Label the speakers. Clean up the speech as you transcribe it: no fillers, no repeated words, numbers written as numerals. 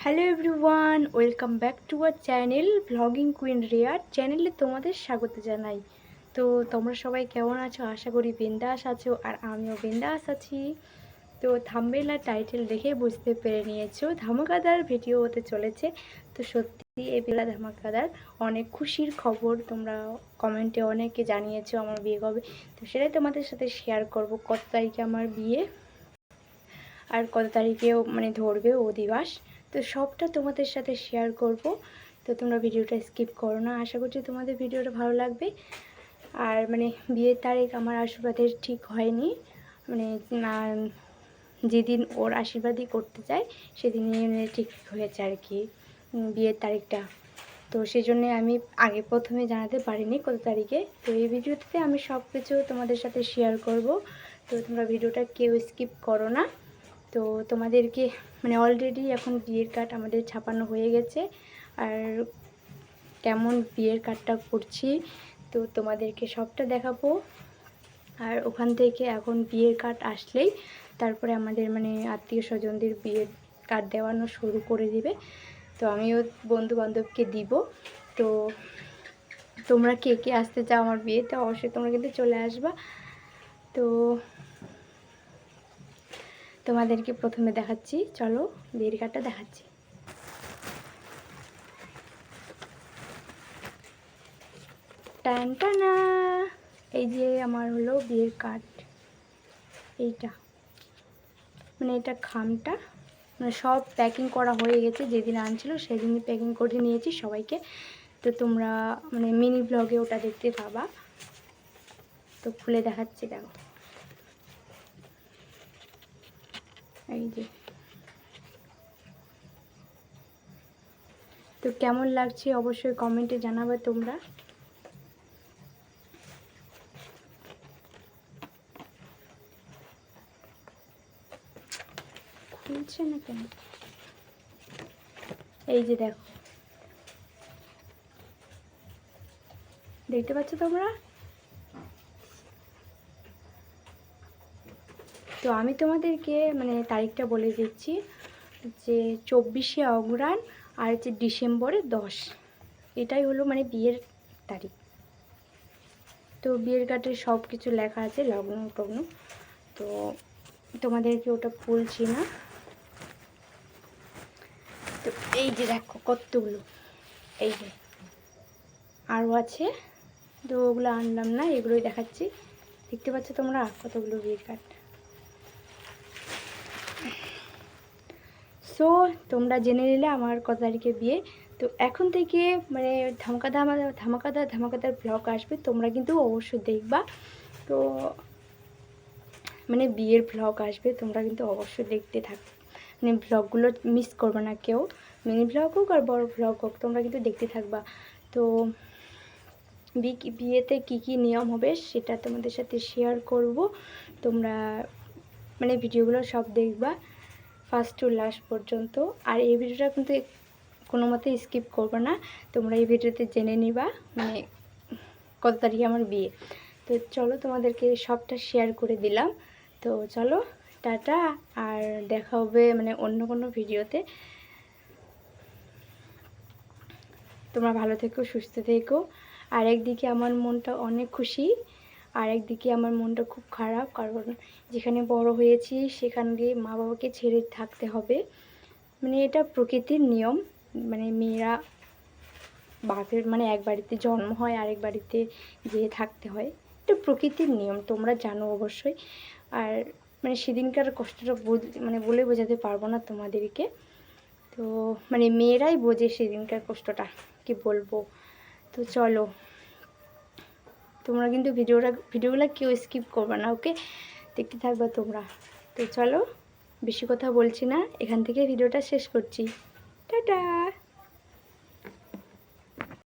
Speaker 1: Hello everyone, welcome back to our channel blogging queen Riya চ্যানেলে তোমাদের স্বাগত জানাই। তো তোমরা সবাই কেমন আছো? আশা করি বিন্দাস আছো, আর আমিও বিন্দাস আছি। তো থাম্বনেল আর টাইটেল দেখে বুঝতে পেরে নিয়েছো ধামাকাদার ভিডিও হতে চলেছে। তো সত্যি এই বেলা ধামাকাদার, অনেক খুশির খবর। তোমরা কমেন্টে অনেকে জানিয়েছো আমার বিয়ে কবে, তো সেটাই তোমাদের সাথে শেয়ার করব। কত তারিখে আমার বিয়ে আর কত তারিখেও ধরবে অধিবাস, তো সবটা তোমাদের সাথে শেয়ার করব। তো তোমরা ভিডিওটা স্কিপ করো না, আশা করছি তোমাদের ভিডিওটা ভালো লাগবে। আর বিয়ের তারিখ আমার আশীর্বাদের ঠিক হয়নি, না, যেদিন ওর আশীর্বাদই করতে চাই সেদিনই ঠিক হয়েছে আর কি বিয়ের তারিখটা। তো সেই জন্যে আমি আগে প্রথমে জানাতে পারিনি কত তারিখে। তো এই ভিডিওতে আমি সব কিছু তোমাদের সাথে শেয়ার করব। তো তোমরা ভিডিওটা কেউ স্কিপ করো না। তো তোমাদেরকে অলরেডি এখন বিয়ের কার্ড আমাদের ছাপানো হয়ে গেছে, আর কেমন বিয়ের কার্ডটা করছি তো তোমাদেরকে সবটা দেখাবো। আর ওখান থেকে এখন বিয়ের কার্ড আসলেই তারপরে আমাদের আত্মীয় স্বজনদের বিয়ের কার্ড দেওয়ানো শুরু করে দিবে। তো আমিও বন্ধু বান্ধবকে দিব। তো তোমরা কে কে আসতে চাও আমার বিয়েতে, অবশ্যই তোমরা কিন্তু চলে আসবা। তো তোমাদেরকে প্রথমে দেখাচ্ছি, চলো বিয়ের কার্ডটা দেখাচ্ছি। টানটানা, এই যে আমার হলো বিয়ের কার্ড। এইটা এটা খামটা সব প্যাকিং করা হয়ে গেছে, যেদিন আনছিল সেদিনই প্যাকিং করে নিয়েছি সবাইকে। তো তোমরা মিনি ব্লগে ওটা দেখতে পাবা। তো খুলে দেখাচ্ছি, দেখো এই যে। তো কেমন লাগছে অবশ্যই কমেন্টে জানাবে তোমরা। খুলছে না কেন? এই যে দেখো, দেখতে পাচ্ছ তোমরা? তো আমি তোমাদেরকে তারিখটা বলে দিচ্ছি, যে 24শে অগ্রহায়ণ আর হচ্ছে ডিসেম্বরের 10, এটাই হলো বিয়ের তারিখ। তো বিয়ের কার্ডে সব কিছু লেখা আছে, লগ্ন টগ্ন। তো তোমাদেরকে ওটা বলছি না। তো এই যে দেখো কতগুলো, এই যে আরও আছে, তো ওগুলো আনলাম না, এগুলোই দেখাচ্ছি। দেখতে পাচ্ছ তোমরা কতগুলো বিয়ের কার্ড। সো তোমরা জেনে নিলে আমার কত তারিখে বিয়ে। তো এখন থেকে ধামাকাদার ব্লগ আসবে, তোমরা কিন্তু অবশ্যই দেখবা। তো বিয়ের ব্লগ আসবে, তোমরা কিন্তু অবশ্যই দেখতে থাকবে, ব্লগগুলো মিস করবে না কেউ। মিনি ব্লগ হোক আর বড় ব্লগ হোক, তোমরা কিন্তু দেখতে থাকবা। তো বিয়েতে কি কি নিয়ম হবে সেটা তোমাদের সাথে শেয়ার করব। তোমরা ভিডিওগুলো সব দেখবা ফার্স্ট টু লাস্ট পর্যন্ত। আর এই ভিডিওটা কিন্তু কোনো মতে স্কিপ করবে না, তোমরা এই ভিডিওতে জেনে নিবা কত তারিখে আমার বিয়ে। তো চলো তোমাদেরকে সবটা শেয়ার করে দিলাম। তো চলো টাটা, আর দেখা হবে অন্য কোনো ভিডিওতে। তোমরা ভালো থেকো, সুস্থ থেকো। আর একদিকে আমার মনটা অনেক খুশি, আর একদিকে আমার মনটা খুব খারাপ, কারণ যেখানে বড় হয়েছি সেখানে গিয়ে মা বাবাকে ছেড়ে থাকতে হবে। এটা প্রকৃতির নিয়ম। মেয়েরা বাপের এক বাড়িতে জন্ম হয়, আরেক বাড়িতে যেয়ে থাকতে হয়, এটা প্রকৃতির নিয়ম, তোমরা জানো অবশ্যই। আর সেদিনকার কষ্টটা বলে বোঝাতে পারবো না তোমাদেরকে। তো মেয়েরাই বোঝে সেদিনকার কষ্টটা, কি বলবো। তো চলো, তোমরা কিন্তু ভিডিওগুলো কেউ স্কিপ করবে না, ওকে? দেখতে থাকবে তোমরা। তো চলো, বেশি কথা বলছি না, এখান থেকে ভিডিওটা শেষ করছি। টাটা।